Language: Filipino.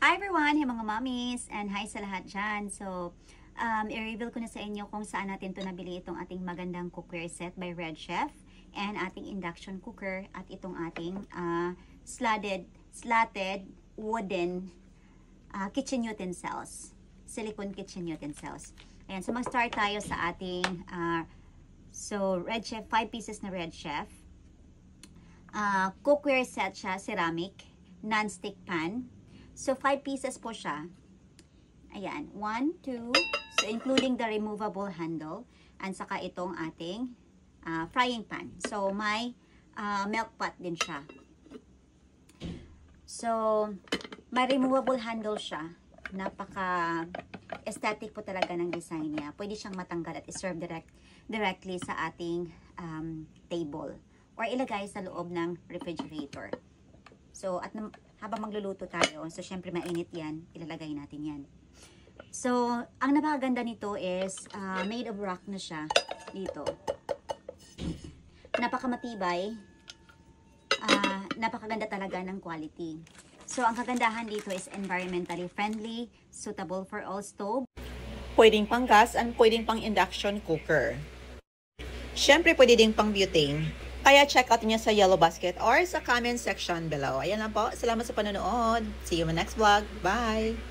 Hi everyone! Hey mga mommies! And hi sa lahat dyan. So, i-reveal ko na sa inyo kung saan natin to nabili itong ating magandang cookware set by Red Chef and ating induction cooker at itong ating slatted wooden kitchen utensils. Silicone kitchen utensils. Ayan, so mag-start tayo sa ating Red Chef, 5 pieces na Red Chef. Cookware set siya, ceramic, non-stick pan. So, 5 pieces po siya. Ayan, 1, 2, so including the removable handle, and saka itong ating frying pan. So, may milk pot din siya. So, may removable handle siya. Napaka-aesthetic po talaga ng design niya. Pwede siyang matanggal at i-serve directly sa ating table or ilagay sa loob ng refrigerator. So, at habang magluluto tayo, so syempre mainit yan, ilalagay natin yan. So, ang napakaganda nito is made of rock na siya dito. Napakamatibay, napakaganda talaga ng quality. So, ang kagandahan dito is environmentally friendly, suitable for all stove. Pwedeng pang gas and pwedeng pang induction cooker. Syempre, pwede ding pang butane. Kaya check out niyo sa yellow basket or sa comment section below. Ayan lang po. Salamat sa panonood. See you in my next vlog. Bye!